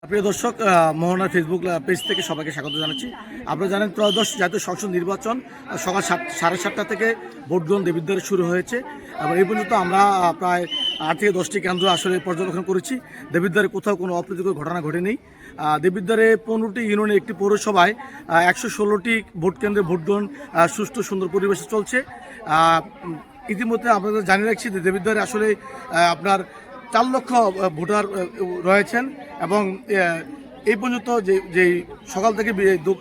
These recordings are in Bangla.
প্রিয় দর্শক, মোহনার ফেসবুক পেজ থেকে সবাইকে স্বাগত জানাচ্ছি। আপনারা জানেন ত্রয়োদশ জাতীয় সংসদ নির্বাচন সকাল 7:30 থেকে ভোট গ্রহণ দেবিদ্বারে শুরু হয়েছে এবং এই পর্যন্ত আমরা প্রায় 8 থেকে 10টি কেন্দ্র আসলে পর্যবেক্ষণ করেছি। দেবিদ্বারে কোথাও কোনো অপ্রীতিকর ঘটনা ঘটেনি। দেবিদ্বারে 15টি ইউনিয়নে একটি পৌরসভায় 116টি ভোট কেন্দ্রে ভোট গ্রহণ সুষ্ঠু সুন্দর পরিবেশে চলছে। ইতিমধ্যে আপনাদের জানিয়ে রাখছি যে দেবিদ্বারে আসলে আপনার 4 লক্ষ ভোটার রয়েছেন এবং এই পর্যন্ত যে সকাল থেকে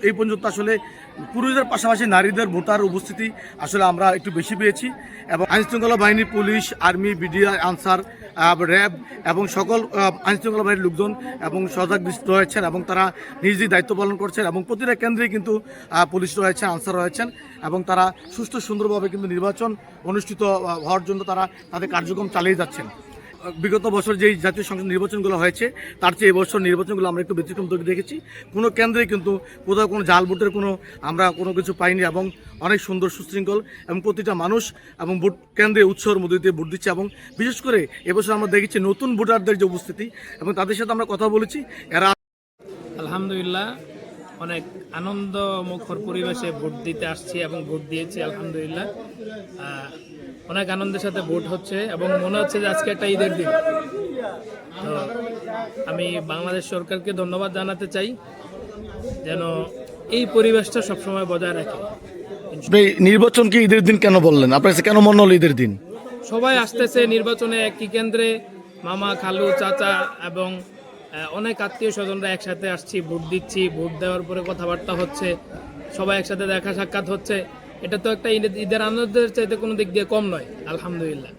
এই পর্যন্ত আসলে পুরুষদের পাশাপাশি নারীদের ভোটার উপস্থিতি আসলে আমরা একটু বেশি পেয়েছি এবং আইনশৃঙ্খলা বাহিনী, police, army, BDR, answer, RAB এবং সকল আইনশৃঙ্খলা বাহিনীর লোকজন এবং সজাগ রয়েছেন এবং তারা নিজ দায়িত্ব পালন করছেন এবং প্রতিটা কেন্দ্রে কিন্তু পুলিশ রয়েছেন, আনসার রয়েছেন এবং তারা সুষ্ঠু সুন্দরভাবে কিন্তু নির্বাচন অনুষ্ঠিত হওয়ার জন্য তারা তাদের কার্যক্রম চালিয়ে যাচ্ছেন। বিগত বছর যেই জাতীয় সংসদ নির্বাচনগুলো হয়েছে তার চেয়ে এবছর নির্বাচনগুলো আমরা একটু ব্যতিক্রম দেখেছি। কোনো কেন্দ্রে কিন্তু কোথাও কোনো জাল ভোটের আমরা কোনো কিছু পাইনি এবং অনেক সুন্দর সুশৃঙ্খল এবং প্রতিটা মানুষ এবং ভোট কেন্দ্রে উৎসর মধ্যে দিয়ে ভোট দিচ্ছে এবং বিশেষ করে এবছর আমরা দেখেছি নতুন ভোটারদের যে উপস্থিতি এবং তাদের সাথে আমরা কথা বলেছি। এরা আলহামদুলিল্লাহ অনেক আনন্দ মুখর পরিবেশে ভোট দিতে আসছি এবং ভোট দিয়েছি। আলহামদুলিল্লাহ অনেক আনন্দের সাথে ভোট হচ্ছে এবং মনে হচ্ছে যে আজকে একটা ঈদের দিন। তো আমি বাংলাদেশ সরকারকে ধন্যবাদ জানাতে চাই যেন এই পরিবেশটা সবসময় বজায় রাখে। নির্বাচনকে ঈদের দিন কেন বললেন? আপনার কাছে কেন মনে হলো ঈদের দিন? সবাই আসতেছে নির্বাচনে, একই কেন্দ্রে মামা, খালু, চাচা এবং অনেক আত্মীয় স্বজনরা একসাথে আসছি, ভোট দিচ্ছি। ভোট দেওয়ার পরে কথাবার্তা হচ্ছে, সবাই একসাথে দেখা সাক্ষাৎ হচ্ছে। এটা তো একটা ঈদের আনন্দের চাইতে কোনো দিক দিয়ে কম নয়, আলহামদুলিল্লাহ।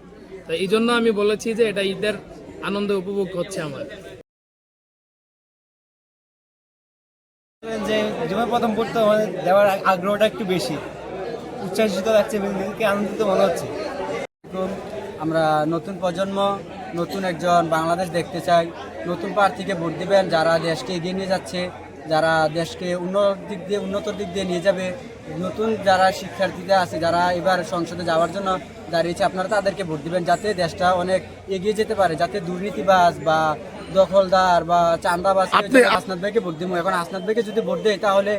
তো এই জন্য আমি বলেছি যে এটা ঈদের আনন্দ উপভোগ হচ্ছে আমার। যে জীবনে প্রথম ভোট তো দেওয়ার আগ্রহটা একটু বেশি, উচ্ছ্বাসিত লাগছে, আনন্দিত মনে হচ্ছে। আমরা নতুন প্রজন্ম, নতুন একজন বাংলাদেশ দেখতে চাই। নতুন প্রার্থীকে ভোট দিবেন যারা দেশকে এগিয়ে নিয়ে যাচ্ছে, যারা দেশকে উন্নত দিক দিয়ে নিয়ে যাবে। নতুন যারা শিক্ষার্থীরা আছে, যারা এবার সংসদে যাওয়ার জন্য দাঁড়িয়েছে, আপনারা তাদেরকে ভোট দিবেন যাতে দেশটা অনেক এগিয়ে যেতে পারে, যাতে দুর্নীতিবাজ বা দখলদার বা চাঁদাবাজ। আসনাদ ভাইকে ভোট দিব। এখন আসনাদ ভাইকে যদি ভোট দেয় তাহলে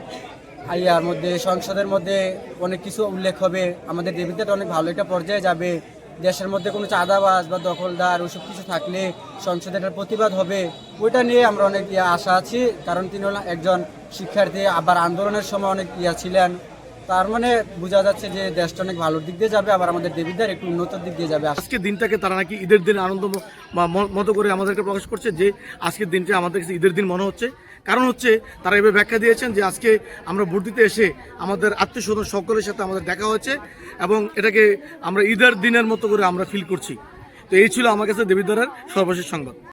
ইয়ার মধ্যে সংসদের মধ্যে অনেক কিছু উল্লেখ হবে, আমাদের দেবিদ্বারটা অনেক ভালো একটা পর্যায়ে যাবে। দেশের মধ্যে কোনো চাঁদাবাজ বা দখলদার ওইসব কিছু থাকলে সংসদে এটার প্রতিবাদ হবে। ওইটা নিয়ে আমরা অনেক আশা আছি, কারণ তিনি একজন শিক্ষার্থী, আবার আন্দোলনের সময় অনেক ছিলেন। তার মানে বোঝা যাচ্ছে যে দেশটা অনেক ভালোর দিক দিয়ে যাবে, আবার আমাদের দেবিদ্বার একটু উন্নত দিক দিয়ে যাবে। আজকের দিনটাকে তারা নাকি ঈদের দিন আনন্দ মতো করে আমাদেরকে প্রকাশ করছে যে আজকের দিনটা আমাদের কাছে ঈদের দিন মনে হচ্ছে। কারণ হচ্ছে তারা এভাবে ব্যাখ্যা দিয়েছেন যে আজকে আমরা ভোট দিতে এসে আমাদের আত্মীয় স্বজন সকলের সাথে আমাদের দেখা হয়েছে এবং এটাকে আমরা ঈদের দিনের মতো করে আমরা ফিল করছি। তো এই ছিল আমার কাছে দেবিদ্বারের সর্বশেষ সংবাদ।